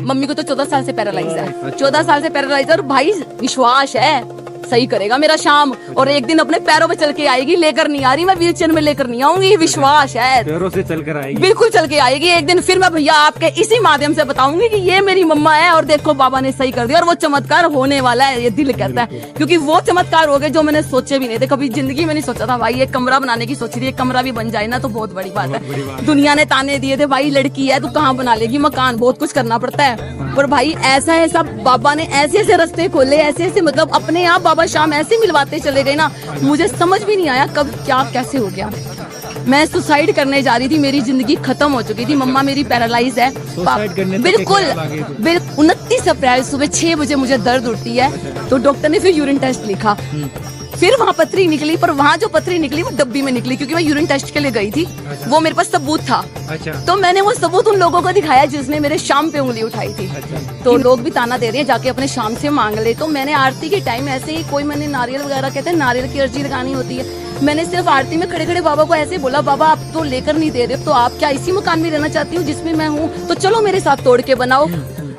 Mummy को तो 14 साल से पैरालाइज है, 14 साल से पैरालाइज है। और भाई विश्वास है सही करेगा मेरा शाम, और एक दिन अपने पैरों पे चल के आएगी, लेकर नहीं आ रही मैं व्हीलचेयर में लेकर नहीं आऊंगी, विश्वास है पैरों से चल कर आएगी, बिल्कुल चल के आएगी एक दिन। फिर मैं भैया आपके इसी माध्यम से बताऊंगी कि ये मेरी मम्मा है और देखो बाबा ने सही कर दिया, और वो चमत्कार होने वाला है, ये दिल कहता है, क्योंकि वो चमत्कार हो गए जो मैंने सोचे भी नहीं थे, कभी जिंदगी में नहीं सोचा था। भाई एक कमरा बनाने की सोची थी, एक कमरा भी बन जाए ना तो बहुत बड़ी बात है। दुनिया ने ताने दिए थे भाई लड़की है तू कहाँ बना लेगी मकान, बहुत कुछ करना पड़ता है, पर भाई ऐसा ऐसा बाबा ने ऐसे ऐसे रास्ते खोले, ऐसे ऐसे मतलब अपने आप बाबा शाम ऐसे मिलवाते चले गए ना, मुझे समझ भी नहीं आया कब क्या कैसे हो गया। मैं सुसाइड करने जा रही थी, मेरी जिंदगी खत्म हो चुकी थी, मम्मा मेरी पैरालाइज है, बिल्कुल 29 अप्रैल सुबह 6 बजे मुझे दर्द उठती है, तो डॉक्टर ने फिर यूरिन टेस्ट लिखा, फिर वहाँ पथरी निकली, पर वहाँ जो पथरी निकली वो डब्बी में निकली, क्योंकि मैं यूरिन टेस्ट के लिए गई थी। अच्छा। वो मेरे पास सबूत था। अच्छा। तो मैंने वो सबूत उन लोगों को दिखाया जिसने मेरे शाम पे उंगली उठाई थी। अच्छा। तो लोग भी ताना दे रहे हैं जाके अपने शाम से मांग ले। तो मैंने आरती के टाइम ऐसे ही कोई मैंने नारियल वगैरह कहते हैं नारियल की अर्जी लगानी होती है, मैंने सिर्फ आरती में खड़े खड़े बाबा को ऐसे बोला, बाबा आप तो लेकर नहीं दे रहे, तो आप क्या इसी मकान में रहना चाहती हूँ जिसमें मैं हूँ, तो चलो मेरे साथ तोड़ के बनाओ।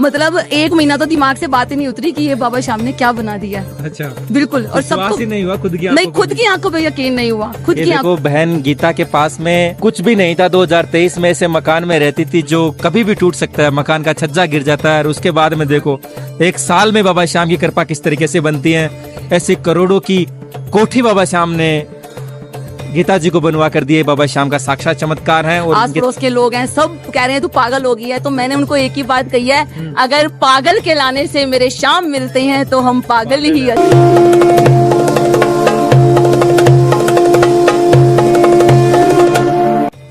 मतलब 1 महीना तो दिमाग से बात ही नहीं उतरी कि ये बाबा शाम ने क्या बना दिया। अच्छा। बिल्कुल। और सबको नहीं हुआ, खुद की आंखों पे यकीन नहीं हुआ, खुद की आंखों। बहन गीता के पास में कुछ भी नहीं था, 2023 में ऐसे मकान में रहती थी जो कभी भी टूट सकता है, मकान का छज्जा गिर जाता है, और उसके बाद में देखो 1 साल में बाबा शाम की कृपा किस तरीके से बनती है। ऐसे करोड़ों की कोठी बाबा शाम ने गीता जी को बनवा कर दिए, बाबा शाम का साक्षात चमत्कार है। और आस पड़ोस के लोग हैं सब कह रहे हैं तू पागल हो गई है, तो मैंने उनको एक ही बात कही है, अगर पागल के लाने से मेरे शाम मिलते हैं तो हम पागल ही है।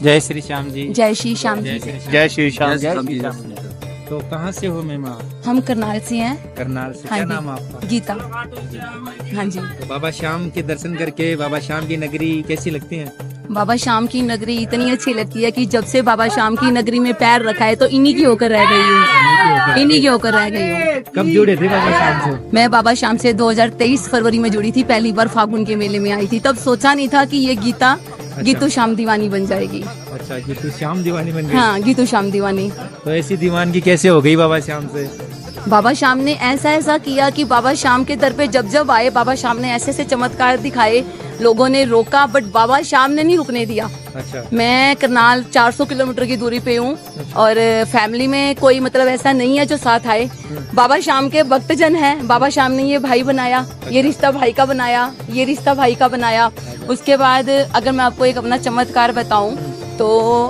जय श्री श्याम जी। जय श्री श्याम जी। जय श्री श्याम जी। तो कहाँ से हो मैम आप? हम करनाल से हैं। करनाल से। क्या नाम आपका? गीता। हाँ जी। तो बाबा शाम के दर्शन करके बाबा शाम की नगरी कैसी लगती है? बाबा शाम की नगरी इतनी अच्छी लगती है कि जब से बाबा शाम की नगरी में पैर रखा है तो इन्हीं की होकर रह गई हूँ, इन्हीं की होकर रह गई हूँ। कब जुड़े थे बाबा शाम से? मैं बाबा शाम से 2023 फरवरी में जुड़ी थी, पहली बार फागुन के मेले में आई थी, तब सोचा नहीं था कि ये गीता गीतू शाम दीवानी बन जाएगी। अच्छा, गीतू शाम दीवानी बन गई। हाँ, गीतू शाम दीवानी। तो ऐसी दीवानगी कैसे हो गई बाबा शाम से? बाबा शाम ने ऐसा किया कि बाबा शाम के दर पे जब जब आए, बाबा शाम ने ऐसे ऐसे चमत्कार दिखाए, लोगों ने रोका बट बाबा शाम ने नहीं रुकने दिया। अच्छा। मैं करनाल 400 किलोमीटर की दूरी पे हूँ। अच्छा। और फैमिली में कोई मतलब ऐसा नहीं है जो साथ आए। बाबा शाम के भक्तजन हैं, बाबा शाम ने ये भाई बनाया। अच्छा। ये रिश्ता भाई का बनाया, ये रिश्ता भाई का बनाया। उसके बाद अगर मैं आपको एक अपना चमत्कार बताऊं तो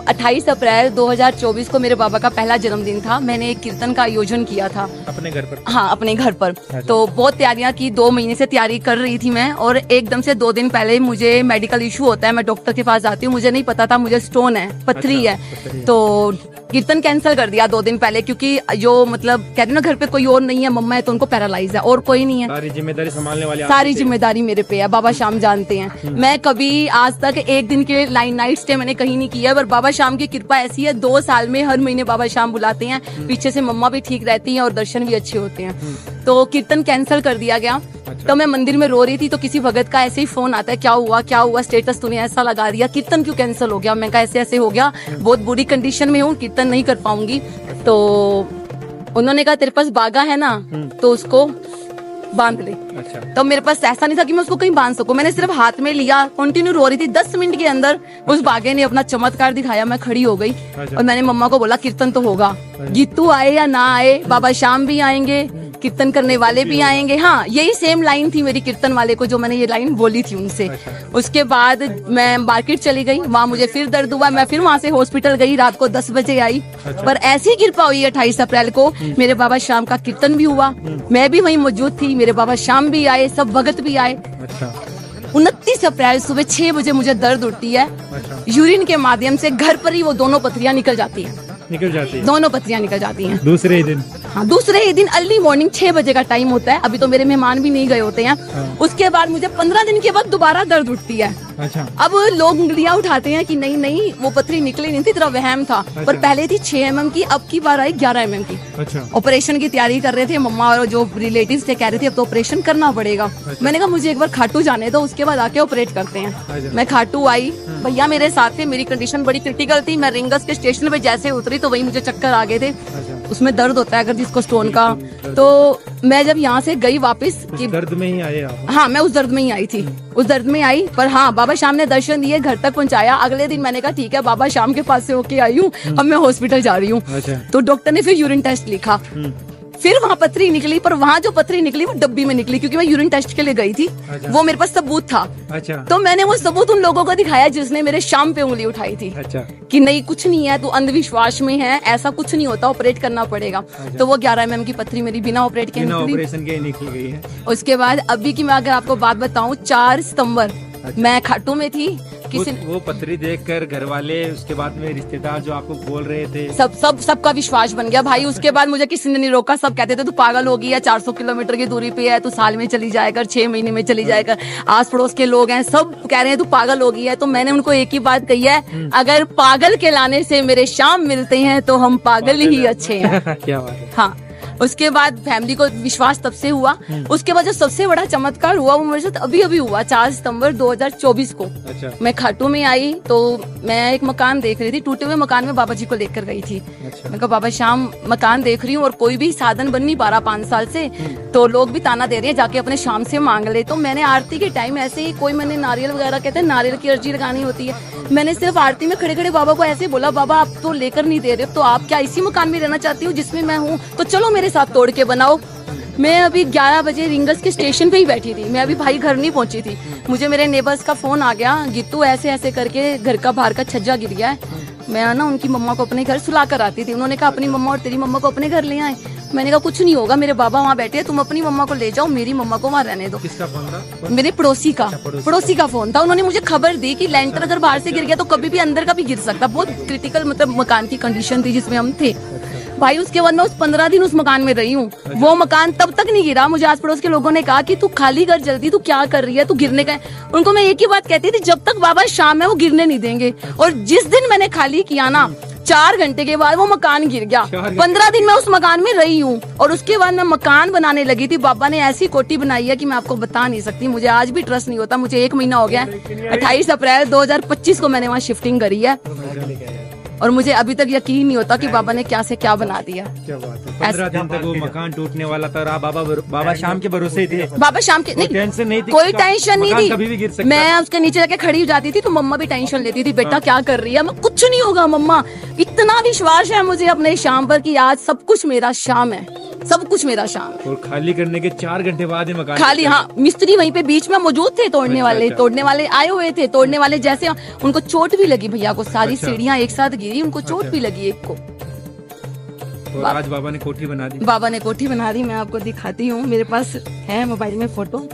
28 अप्रैल 2024 को मेरे बाबा का पहला जन्मदिन था। मैंने एक कीर्तन का आयोजन किया था अपने घर पर। हाँ, अपने घर पर। तो बहुत तैयारियां की, 2 महीने से तैयारी कर रही थी मैं, और एकदम से 2 दिन पहले मुझे मेडिकल इशू होता है, मैं डॉक्टर के पास जाती हूँ, मुझे नहीं पता था मुझे स्टोन है, पथरी है। तो कीर्तन कैंसिल कर दिया 2 दिन पहले, क्योंकि जो मतलब कहते हैं ना घर पे कोई और नहीं है, मम्मा है तो उनको पैरालाइज है और कोई नहीं है, सारी जिम्मेदारी संभालने वाली, सारी जिम्मेदारी मेरे पे है। बाबा शाम जानते हैं मैं कभी आज तक एक दिन के नाइट स्टे मैंने कहीं नहीं किया, पर बाबा शाम की कृपा ऐसी है 2 साल में हर महीने बाबा शाम बुलाते हैं, पीछे से मम्मा भी ठीक रहती हैं और दर्शन भी अच्छे होते हैं। तो कीर्तन कैंसिल कर दिया गया। तो मैं मंदिर में रो रही थी तो किसी भगत का ऐसे ही फोन आता है, क्या हुआ स्टेटस तूने ऐसा लगा दिया, कीर्तन क्यों कैंसिल हो गया? मैं कहा ऐसे ऐसे हो गया, बहुत बुरी कंडीशन में हूँ, कीर्तन नहीं कर पाऊंगी। तो उन्होंने कहा तेरे पास बागा है ना तो उसको बांध ले। अच्छा। तो मेरे पास ऐसा नहीं था कि मैं उसको कहीं बांध सकूं, मैंने सिर्फ हाथ में लिया, कंटिन्यू रो रही थी। 10 मिनट के अंदर उस बागे ने अपना चमत्कार दिखाया, मैं खड़ी हो गई। अच्छा। और मैंने मम्मा को बोला कीर्तन तो होगा, गीतू आए या ना आए, बाबा शाम भी आएंगे, कीर्तन करने वाले भी आएंगे। हाँ, यही सेम लाइन थी मेरी कीर्तन वाले को, जो मैंने ये लाइन बोली थी उनसे। अच्छा। उसके बाद मैं मार्केट चली गई, वहाँ मुझे फिर दर्द हुआ, मैं फिर वहाँ से हॉस्पिटल गई, रात को 10 बजे आई। अच्छा। पर ऐसी कृपा हुई 28 अप्रैल को मेरे बाबा शाम का कीर्तन भी हुआ, मैं भी वहीं मौजूद थी, मेरे बाबा शाम भी आए, सब भगत भी आए। अच्छा। 29 अप्रैल सुबह 6 बजे मुझे दर्द उठती है। अच्छा। यूरिन के माध्यम से घर पर ही वो दोनों पथरियां निकल जाती हैं, दोनों पथरियां निकल जाती हैं। दूसरे ही दिन? हाँ, दूसरे ही दिन अर्ली मॉर्निंग 6 बजे का टाइम होता है, अभी तो मेरे मेहमान भी नहीं गए होते हैं। हाँ। उसके बाद मुझे 15 दिन के बाद दोबारा दर्द उठती है। अच्छा। अब लोग उंगलियां उठाते हैं कि नहीं वो पथरी निकली नहीं थी, तेरा वहम था। अच्छा। पर पहले थी 6 mm की, अब की बार आई 11 mm की। अच्छा। ऑपरेशन की तैयारी कर रहे थे मम्मा और जो रिलेटिव्स थे, कह रहे थे अब तो ऑपरेशन करना पड़ेगा। अच्छा। मैंने कहा मुझे एक बार खाटू जाने दो, उसके बाद आके ऑपरेट करते हैं। अच्छा। मैं खाटू आई, भैया मेरे साथ थे, मेरी कंडीशन बड़ी क्रिटिकल थी, मैं रिंगस के स्टेशन पे जैसे उतरी तो वही मुझे चक्कर आ गए थे। अच्छा। उसमें दर्द होता है अगर जिसको स्टोन का। तो मैं जब यहाँ से गई वापस कि दर्द में ही आए आप? हाँ, मैं उस दर्द में ही आई थी, उस दर्द में आई। पर हाँ, बाबा शाम ने दर्शन दिए, घर तक पहुंचाया। अगले दिन मैंने कहा ठीक है, बाबा शाम के पास से होके आई हूँ, अब मैं हॉस्पिटल जा रही हूँ। तो डॉक्टर ने फिर यूरिन टेस्ट लिखा, फिर वहाँ पथरी निकली। पर वहाँ जो पथरी निकली वो डब्बी में निकली, क्योंकि मैं यूरिन टेस्ट के लिए गई थी। वो मेरे पास सबूत था। तो मैंने वो सबूत उन लोगों को दिखाया जिसने मेरे शाम पे उंगली उठाई थी। कि नहीं, कुछ नहीं है, तू अंधविश्वास में है, ऐसा कुछ नहीं होता, ऑपरेट करना पड़ेगा। तो वो 11 mm की पथरी मेरी बिना ऑपरेट के निकल गई है। उसके बाद अभी की मैं अगर आपको बात बताऊं, 4 सितंबर मैं खाटू में थी। वो पथरी देखकर घर वाले, उसके बाद में रिश्तेदार जो आपको बोल रहे थे, सबका विश्वास बन गया भाई। उसके बाद मुझे किसी ने नहीं रोका। सब कहते थे तू पागल होगी है, 400 किलोमीटर की दूरी पे है, तू साल में चली जाएगा, 6 महीने में चली जाएगा। आस पड़ोस के लोग हैं, सब कह रहे हैं तू पागल होगी है। तो मैंने उनको एक ही बात कही है, अगर पागल के लाने से मेरे शाम मिलते हैं तो हम पागल ही अच्छे हैं। क्या बात है। हाँ, उसके बाद फैमिली को विश्वास तब से हुआ। उसके बाद जो सबसे बड़ा चमत्कार हुआ वो मेरे साथ अभी अभी हुआ, 4 सितंबर 2024 को। मैं खाटू में आई तो मैं एक मकान देख रही थी, टूटे हुए मकान में बाबा जी को लेकर गई थी। मैं कहा बाबा शाम मकान देख रही हूँ और कोई भी साधन बन नहीं पा रहा 5 साल से, तो लोग भी ताना दे रहे हैं जाके अपने शाम से मांग ले। तो मैंने आरती के टाइम ऐसे ही कोई, मैंने नारियल वगैरह, कहते हैं नारियल की अर्जी लगानी होती है, मैंने सिर्फ आरती में खड़े खड़े बाबा को ऐसे बोला, बाबा आप तो लेकर नहीं दे रहे, तो आप क्या इसी मकान में रहना चाहती हूँ जिसमें मैं हूँ? तो चलो मेरे साथ तोड़ के बनाओ। मैं अभी 11 बजे रिंगस के स्टेशन पे ही बैठी थी, मैं अभी भाई घर नहीं पहुंची थी। मुझे मेरे नेबर्स का फोन आ गया, गीतू ऐसे ऐसे करके घर का बाहर का छज्जा गिर गया है। मैं ना उनकी मम्मा को अपने घर सुला कर आती थी। उन्होंने कहा अपनी मम्मा और तेरी मम्मा को अपने घर ले आए। मैंने कहा कुछ नहीं होगा, मेरे बाबा वहाँ बैठे हैं, तुम अपनी मम्मा को ले जाओ, मेरी मम्मा को वहाँ रहने दो। किसका फोन था? मेरे पड़ोसी का फोन था। उन्होंने मुझे खबर दी कि लेंटर अगर बाहर से गिर गया तो कभी भी अंदर का भी गिर सकता। बहुत क्रिटिकल मतलब मकान की कंडीशन थी जिसमें हम थे भाई। उसके बाद मैं उस 15 दिन उस मकान में रही हूँ। वो मकान तब तक नहीं गिरा। मुझे आस पड़ोस के लोगों ने कहा कि तू खाली कर जल्दी, तू क्या कर रही है, तू गिरने का है। उनको मैं एक ही बात कहती थी, जब तक बाबा शाम है वो गिरने नहीं देंगे। और जिस दिन मैंने खाली किया ना, 4 घंटे के बाद वो मकान गिर गया। 15 दिन मैं उस मकान में रही हूँ और उसके बाद मैं मकान बनाने लगी थी। बाबा ने ऐसी कोठी बनाई है कि मैं आपको बता नहीं सकती। मुझे आज भी ट्रस्ट नहीं होता। मुझे 1 महीना हो गया, 28 अप्रैल 2025 को मैंने वहाँ शिफ्टिंग करी है और मुझे अभी तक यकीन नहीं होता कि बाबा ने क्या से क्या बना दिया। क्या बात है। 15 दिन तक वो मकान टूटने वाला था और आप बाबा शाम के भरोसे थे। बाबा शाम के टेंशन नहीं थी, कोई टेंशन नहीं थी। कभी भी गिर सकता। मैं उसके नीचे जाके खड़ी हो जाती थी तो मम्मा भी टेंशन लेती थी, बेटा क्या कर रही है। मैं कुछ नहीं होगा मम्मा। इतना विश्वास है मुझे अपने शाम पर कि आज सब कुछ मेरा शाम है, सब कुछ मेरा शाम है। और खाली करने के 4 घंटे बाद ही मकान खाली, हाँ, मिस्त्री वहीं पे बीच में मौजूद थे। तोड़ने वाले आए हुए थे। तोड़ने वाले जैसे उनको चोट भी लगी भैया को, सारी सीढ़ियाँ एक साथ गिरी, उनको चोट भी लगी एक को। और आज बाबा ने कोठी बना दी। बाबा ने कोठी बना दी। मैं आपको दिखाती हूँ, मेरे पास है मोबाइल में फोटो।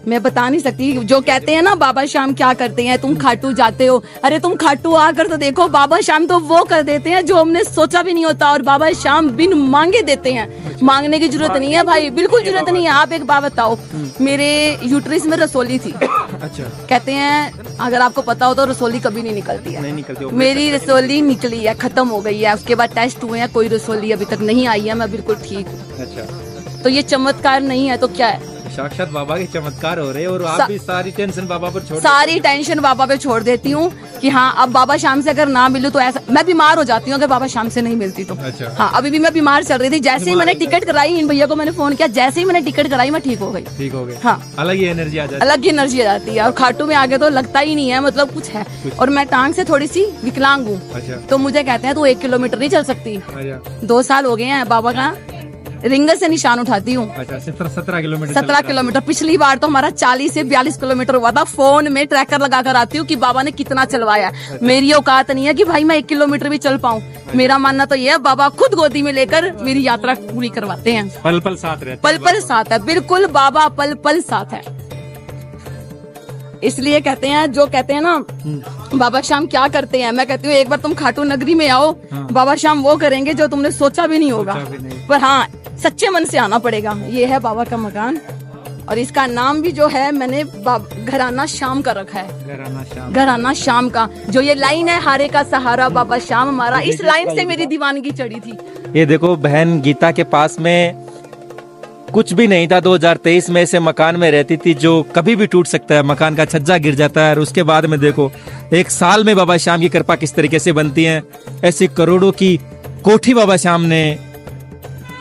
मैं बता नहीं सकती। जो कहते हैं ना बाबा शाम क्या करते हैं, तुम खाटू जाते हो, अरे तुम खाटू आकर तो देखो, बाबा शाम तो वो कर देते हैं जो हमने सोचा भी नहीं होता। और बाबा शाम बिन मांगे देते हैं। मांगने की जरूरत नहीं है भाई, बिल्कुल जरूरत नहीं है। आप एक बात बताओ, मेरे यूट्रिस में रसोली थी। अच्छा। कहते हैं अगर आपको पता हो तो रसोली कभी नहीं निकलती है। नहीं निकलती। मेरी रसोली निकली है, खत्म हो गई है। उसके बाद टेस्ट हुए हैं, कोई रसोली अभी तक नहीं आई है। मैं बिल्कुल ठीक हूँ। अच्छा। तो ये चमत्कार नहीं है तो क्या है? साक्षात बाबा के चमत्कार हो रहे हैं। और आप भी सारी टेंशन बाबा पर छोड़ सारी टेंशन बाबा पे छोड़ देती हूँ कि हाँ, अब बाबा शाम से अगर ना मिलूं तो ऐसा, मैं बीमार हो जाती हूँ अगर बाबा शाम से नहीं मिलती तो। अच्छा। हाँ, अभी भी मैं बीमार चल रही थी। जैसे ही मैंने टिकट कराई, इन भैया को मैंने फोन किया, जैसे ही मैंने टिकट कराई मैं ठीक हो गई। ठीक हो गए। हाँ, अलग ही एनर्जी आ जाती है। अलग ही एनर्जी आ जाती है। और खाटू में आगे तो लगता ही नहीं है, मतलब कुछ है। और मैं टांग से थोड़ी सी विकलांग हूँ। अच्छा। तो मुझे कहते हैं तू 1 किलोमीटर नहीं चल सकती। 2 साल हो गए हैं बाबा का रिंगर से निशान उठाती हूँ। अच्छा। 17 किलोमीटर। 17 किलोमीटर। पिछली बार तो हमारा 40 से 42 किलोमीटर हुआ था। फोन में ट्रैकर लगा कर आती हूँ कि बाबा ने कितना चलवाया। मेरी औकात नहीं है कि भाई मैं 1 किलोमीटर भी चल पाऊँ। मेरा मानना तो ये है, बाबा खुद गोदी में लेकर मेरी यात्रा पूरी करवाते हैं। पल पल साथ रहते हैं। पल पल साथ है, बिल्कुल बाबा पल पल साथ है। इसलिए कहते हैं, जो कहते हैं ना बाबा शाम क्या करते हैं, मैं कहती हूँ एक बार तुम खाटू नगरी में आओ। हाँ। बाबा शाम वो करेंगे जो तुमने सोचा भी नहीं होगा। पर हाँ, सच्चे मन से आना पड़ेगा। ये है बाबा का मकान और इसका नाम भी जो है मैंने घराना शाम का रखा है। घराना शाम का। जो ये लाइन है, हारे का सहारा बाबा शाम हमारा, इस लाइन से मेरी दीवानगी चढ़ी थी। ये देखो बहन गीता के पास में कुछ भी नहीं था। 2023 में ऐसे मकान में रहती थी जो कभी भी टूट सकता है, मकान का छज्जा गिर जाता है। और उसके बाद में देखो 1 साल में बाबा शाम की कृपा किस तरीके से बनती है। ऐसी करोड़ों की कोठी बाबा श्याम ने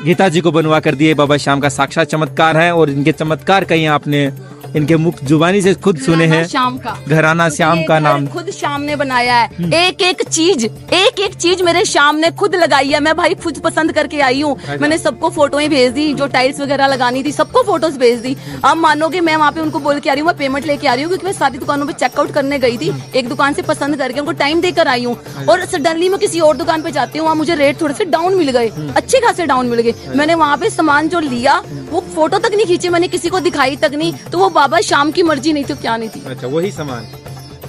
गीता जी को बनवा कर दिए, बाबा श्याम का साक्षात चमत्कार है। और इनके चमत्कार कहीं आपने इनके मुख जुबानी से खुद सुने हैं। श्याम का घराना श्याम का नाम खुद श्याम ने बनाया है। एक एक चीज मेरे श्याम ने खुद लगाई है। मैं भाई खुद पसंद करके आई हूँ। मैंने सबको फोटोएं भेज दी, जो टाइल्स वगैरह लगानी थी सबको फोटोज भेज दी। अब मानोगे मैं वहाँ पे उनको बोल के आ रही हूँ, मैं पेमेंट लेके आ रही हूँ, क्योंकि मैं सारी दुकानों पे चेकआउट करने गई थी। एक दुकान से पसंद करके उनको टाइम देकर आई हूँ, और सडनली मैं किसी और दुकान पे जाती हूँ, वहाँ मुझे रेट थोड़े से डाउन मिल गए, अच्छे खासे डाउन मिल गए। मैंने वहाँ पे सामान जो लिया वो फोटो तक नहीं खींची, मैंने किसी को दिखाई तक नहीं। तो वो बाबा श्याम की मर्जी नहीं थी, क्या नहीं थी। अच्छा, वही सामान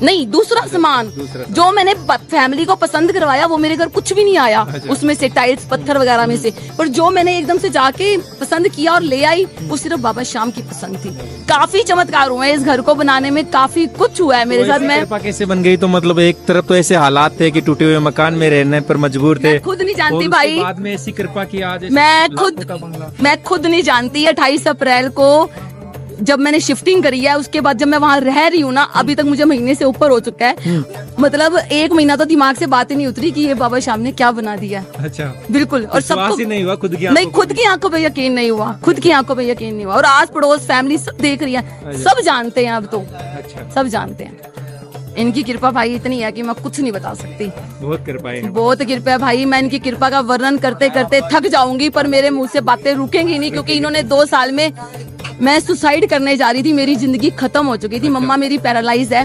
नहीं, दूसरा सामान जो मैंने फैमिली को पसंद करवाया वो मेरे घर कुछ भी नहीं आया। उसमें से टाइल्स पत्थर वगैरह में से, पर जो मैंने एकदम से जाके पसंद किया और ले आई वो सिर्फ बाबा श्याम की पसंद थी। काफी चमत्कार हुए इस घर को बनाने में, काफी कुछ हुआ है मेरे साथ। मैं कृपा कैसे बन गई? तो मतलब एक तरफ तो ऐसे हालात थे कि टूटे हुए मकान में रहने पर मजबूर थे, खुद नहीं जानती भाई। बाद में ऐसी कृपा की आज मैं खुद नहीं जानती। 28 अप्रैल को जब मैंने शिफ्टिंग करी है, उसके बाद जब मैं वहाँ रह रही हूँ ना, अभी तक मुझे महीने से ऊपर हो चुका है। मतलब 1 महीना तो दिमाग से बात ही नहीं उतरी कि ये बाबा श्याम ने क्या बना दिया। अच्छा, बिल्कुल। और सबको नहीं हुआ, खुद की आंखों पे यकीन नहीं हुआ, खुद की आंखों पे यकीन नहीं हुआ। और आस पड़ोस फैमिली सब देख रही है, सब जानते हैं अब तो। अच्छा, सब जानते हैं। इनकी कृपा भाई इतनी है कि मैं कुछ नहीं बता सकती। बहुत कृपा है, बहुत कृपा है भाई। मैं इनकी कृपा का वर्णन करते करते थक जाऊंगी, पर मेरे मुंह से बातें रुकेंगी नहीं, क्योंकि इन्होंने 2 साल में, मैं सुसाइड करने जा रही थी, मेरी जिंदगी खत्म हो चुकी थी। मम्मा मेरी पैरालाइज है।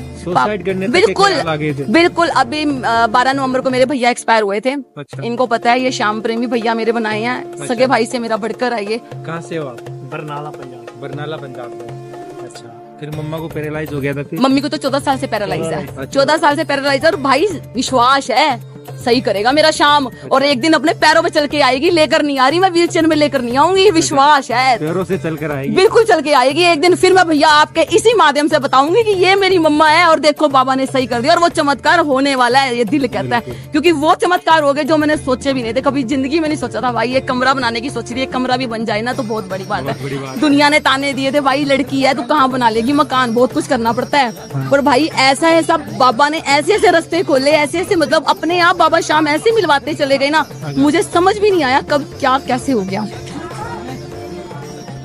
बिल्कुल। अभी 12 नवंबर को मेरे भैया एक्सपायर हुए थे। अच्छा। इनको पता है, ये श्याम प्रेमी भैया मेरे बनाए हैं। अच्छा। सगे भाई से मेरा बढ़कर है ये। कहाँ से हो आप? बरनाला पंजाब से। अच्छा, फिर मम्मा को पैरालाइज हो गया था? फिर मम्मी को तो 14 साल से पैरालाइज है। 14 साल से पैरालाइज है। और भाई विश्वास है सही करेगा मेरा श्याम, और एक दिन अपने पैरों पे चल के आएगी। लेकर नहीं आ रही मैं, व्हीलचेयर में लेकर नहीं आऊंगी, विश्वास है। पैरों से चल कर आएगी, बिल्कुल चल के आएगी एक दिन। फिर मैं भैया आपके इसी माध्यम से बताऊंगी कि ये मेरी मम्मा है, और देखो बाबा ने सही कर दिया। और वो चमत्कार होने वाला है, ये दिल कहता है, क्योंकि वो चमत्कार हो गए जो मैंने सोचे भी नहीं थे, कभी जिंदगी में नहीं सोचा था। भाई एक कमरा बनाने की सोच रही है, कमरा भी बन जाए ना तो बहुत बड़ी बात है। दुनिया ने ताने दिए थे, भाई लड़की है तो कहाँ बना लेगी मकान, बहुत कुछ करना पड़ता है। पर भाई ऐसा बाबा ने ऐसे ऐसे रास्ते खोले, ऐसे मतलब अपने आप बाबा श्याम ऐसे मिलवाते चले गए ना, मुझे समझ भी नहीं आया कब क्या कैसे हो गया,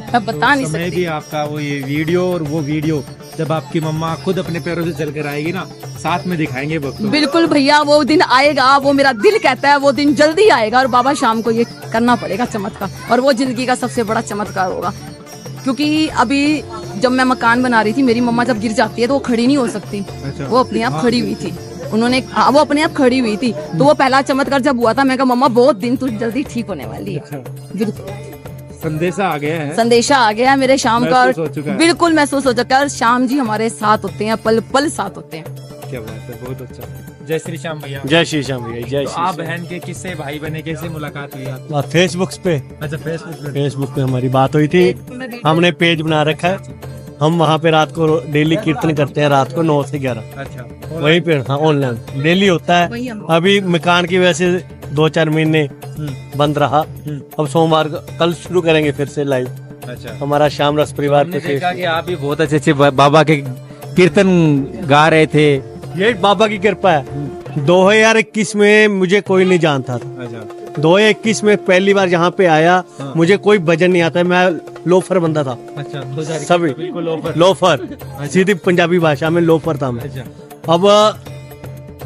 मैं बता नहीं सकती। भी आपका वो ये वीडियो और वो वीडियो जब आपकी मम्मा खुद अपने पैरों से चल कर आएगी ना, साथ में दिखाएंगे भक्तों। बिल्कुल भैया, वो दिन आएगा, वो मेरा दिल कहता है वो दिन जल्दी आएगा। और बाबा श्याम को ये करना पड़ेगा चमत्कार, और वो जिंदगी का सबसे बड़ा चमत्कार होगा। क्योंकि अभी जब मैं मकान बना रही थी, मेरी मम्मा जब गिर जाती है तो वो खड़ी नहीं हो सकती। अच्छा। वो अपने आप खड़ी हुई थी, वो अपने आप खड़ी हुई थी। तो वो पहला चमत्कार जब हुआ था, मैं कहा मम्मा बहुत दिन तू जल्दी ठीक होने वाली है। संदेशा आ गया है, संदेशा आ गया है मेरे श्याम का, बिल्कुल महसूस हो चुका है। और श्याम जी हमारे साथ होते हैं, पल पल साथ होते हैं। क्या बात है, बहुत अच्छा। जय श्री श्याम भैया। जय श्री श्याम भैया। जय श्री। आप बहन के किससे भाई बने, कैसे मुलाकात हुई? फेसबुक पे। अच्छा, फेसबुक पे हमारी बात हुई थी। हमने पेज बना रखा है, हम वहाँ पे रात को डेली कीर्तन करते हैं, रात को 9 से 11। अच्छा, वहीं पे। हाँ, ऑनलाइन डेली होता है। अभी मकान की वजह से 2-4 महीने बंद रहा। अब सोमवार कल शुरू करेंगे फिर से लाइव। अच्छा, हमारा श्याम रस परिवार पे देखा कि आप भी बहुत अच्छे बाबा के कीर्तन गा रहे थे। ये बाबा की कृपा है। 2021 में मुझे कोई नहीं जानता था। 2021 में पहली बार यहाँ पे आया। मुझे कोई भजन नहीं आता, मैं लोफर बंदा था। अच्छा, सभी लोफर सीधी पंजाबी भाषा में लोफर था मैं। अच्छा। अब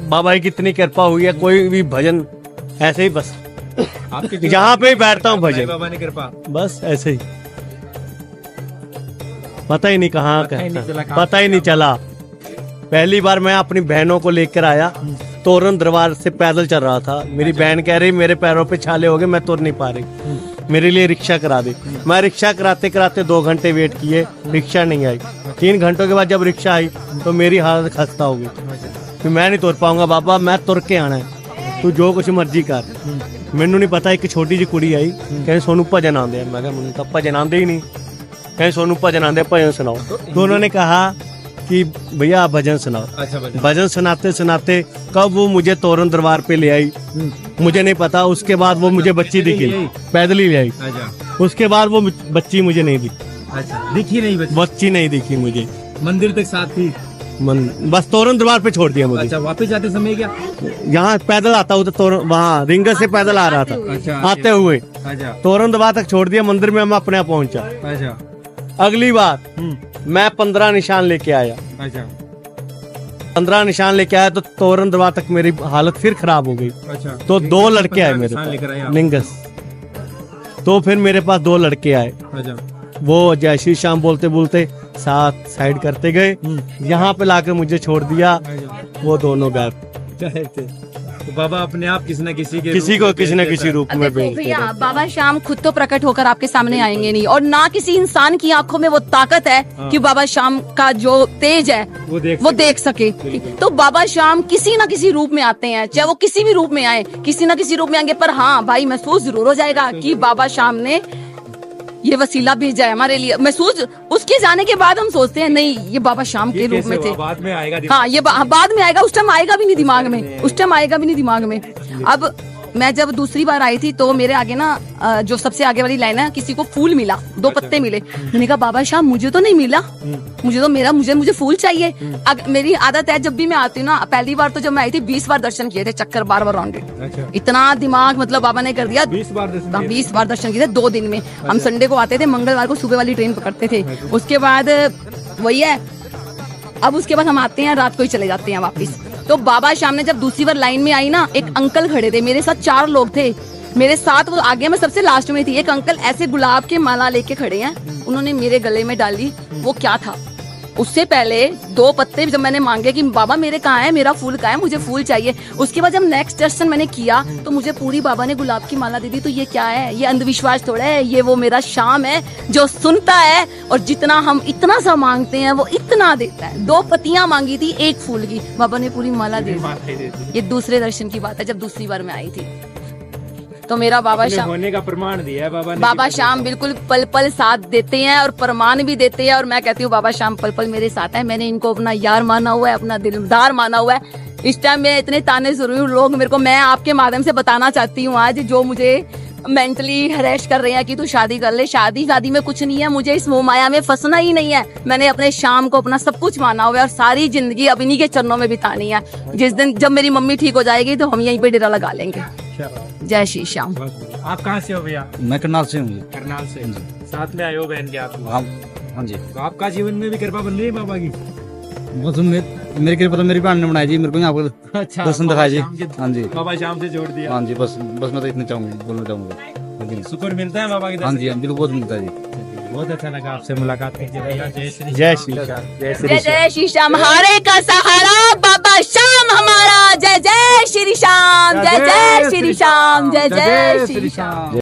बाबा की कितनी कृपा हुई है, कोई भी भजन ऐसे ही बस यहाँ पे ही बैठता हूँ भजन, बाबा ने कृपा, बस ऐसे ही। पता ही नहीं कहाँ, पता ही नहीं चला। पहली बार मैं अपनी बहनों को लेकर आया, तोरण दरबार से पैदल चल रहा था। मेरी बहन कह रही मेरे पैरों पे छाले हो गए, मैं तुर नहीं पा रही, मेरे लिए रिक्शा करा दे। मैं रिक्शा कराते कराते 2 घंटे वेट किए, रिक्शा नहीं आई। 3 घंटों के बाद जब रिक्शा आई तो मेरी हालत खस्ता हो गई कि मैं नहीं तुर पाऊंगा बाबा, मैं तुर के आना है, तू जो कुछ मर्जी कर। मैनू नहीं पता, एक छोटी जी कुड़ी आई, कहे सोनू भजन आंदे। मैं कहा मुझे तो भजन आंदे ही नहीं। कहे सोनू भजन आंदे, भजन सुनाओ। तो उन्होंने कहा कि भैया आप भजन सुनाओ। अच्छा, भजन सुनाते सुनाते कब वो मुझे तोरण दरबार पे ले आई मुझे नहीं पता। उसके बाद वो मुझे बच्ची दिखी, पैदल ही ले आई। उसके बाद वो बच्ची मुझे नहीं दिखी। अच्छा, दिखी नहीं, बच्ची नहीं दिखी मुझे। मंदिर तक साथ थी, बस तोरण दरबार पे छोड़ दिया मुझे। अच्छा, वापस जाते समय क्या? यहाँ पैदल आता हूँ तो तोरण, वहाँ रिंगर से पैदल आ रहा था। अच्छा, आते हुए अच्छा तोरण दरबार तक छोड़ दिया, मंदिर में मैं अपने आप पहुंचा। अच्छा। अगली बार मैं 15 निशान लेके आया। अच्छा 15 निशान लेके आया तो तोरण दरबार तक मेरी हालत फिर खराब हो गई। अच्छा। तो 2 लड़के आए मेरे लेकर आए पास आप? लिंगस। तो फिर मेरे पास 2 लड़के आए, अच्छा। वो जय श्री श्याम बोलते बोलते साथ साइड करते गए, यहाँ पे लाकर मुझे छोड़ दिया। वो दोनों गायब। तो बाबा अपने आप किसी न किसी के किसी रूप को में किसी न भेज किसी देता रूप अब में देखो भेजते भैया, रहते। बाबा श्याम खुद तो प्रकट होकर आपके सामने आएंगे नहीं, और ना किसी इंसान की आंखों में वो ताकत है कि बाबा श्याम का जो तेज है वो देख सके। तो बाबा श्याम किसी ना किसी रूप में आते हैं, चाहे वो किसी भी रूप में आए, किसी ना किसी रूप में आएंगे। पर हाँ भाई, महसूस जरूर हो जाएगा कि बाबा श्याम ने ये वसीला भेजा है हमारे लिए। महसूस उसके जाने के बाद हम सोचते हैं नहीं, ये बाबा श्याम के रूप में थे। बाद में आएगा। हाँ, ये बाद में आएगा, उस टाइम आएगा भी नहीं दिमाग में, उस टाइम आएगा भी नहीं दिमाग में। अब मैं जब दूसरी बार आई थी तो मेरे आगे ना जो सबसे आगे वाली लाइन है, किसी को फूल मिला, 2 पत्ते मिले। मैंने कहा बाबा श्याम मुझे तो नहीं मिला, मुझे फूल चाहिए। मेरी आदत है जब भी मैं आती हूँ ना, पहली बार तो जब मैं आई थी 20 बार दर्शन किए थे, चक्कर बार राउंडेड। अच्छा। इतना दिमाग मतलब बाबा ने कर दिया। 20 बार दर्शन 20 बार दर्शन किए थे 2 दिन में। हम संडे को आते थे, मंगलवार को सुबह वाली ट्रेन पकड़ते थे। उसके बाद वही है, अब उसके बाद हम आते हैं, रात को ही चले जाते हैं वापस। तो बाबा श्याम ने जब दूसरी बार लाइन में आई ना, एक अंकल खड़े थे मेरे साथ, 4 लोग थे मेरे साथ, वो आगे, मैं सबसे लास्ट में थी। एक अंकल ऐसे गुलाब के माला लेके खड़े हैं, उन्होंने मेरे गले में डाली। वो क्या था, उससे पहले 2 पत्ते जब मैंने मांगे कि बाबा मेरे कहाँ है, मेरा फूल कहाँ है, मुझे फूल चाहिए। उसके बाद जब नेक्स्ट दर्शन मैंने किया तो मुझे पूरी बाबा ने गुलाब की माला दे दी। तो ये क्या है, ये अंधविश्वास थोड़ा है, ये वो मेरा श्याम है जो सुनता है, और जितना हम इतना सा मांगते हैं वो इतना देता है। 2 पत्तियां मांगी थी 1 फूल की, बाबा ने पूरी माला दे दी। ये दूसरे दर्शन की बात है, जब दूसरी बार मैं आई थी तो मेरा बाबा श्याम होने का प्रमाण दिया है बाबा ने। बाबा श्याम बिल्कुल पल पल साथ देते हैं और प्रमाण भी देते हैं। और मैं कहती हूँ बाबा श्याम पल पल मेरे साथ है। मैंने इनको अपना यार माना हुआ है, अपना दिलदार माना हुआ है। इस टाइम में इतने ताने जरूर लोग मेरे को, मैं आपके माध्यम से बताना चाहती हूँ आज, जो मुझे मेंटली हरेश कर रहे हैं कि तू शादी कर ले, शादी में कुछ नहीं है, मुझे इस मोह माया में फंसना ही नहीं है। मैंने अपने श्याम को अपना सब कुछ माना हुआ है और सारी जिंदगी अब इन्हीं के चरणों में बितानी है। जिस दिन जब मेरी मम्मी ठीक हो जाएगी तो हम यहीं पे डेरा लगा लेंगे। जय श्री श्याम। आप कहाँ से हो भैया? मैं करनाल से हूँ। करनाल से। साथ में आए हो बहन के आप? हाँ जी। तो आपका जीवन में भी कृपा बन रही है बाबा की? बस मेरी कृपा तो मेरी बहन ने बनाई जी, मेरे को यहाँ पर अच्छा, दर्शन दिखाया जी। हाँ जी, बाबा श्याम से जोड़ दिया। हाँ जी। बस मैं तो इतने बोलना चाहूंगा। सुकून मिलता है बाबा की? हाँ जी, बिल्कुल बहुत मिलता है जी। बहुत अच्छा लगा आपसे मुलाकात करके भैया। जय श्री जय श्री श्याम। जय जय श्री श्याम, हमारे का सहारा बाबा श्याम हमारा। जय जय श्री श्याम, जय जय श्री श्याम, जय जय श्री श्याम।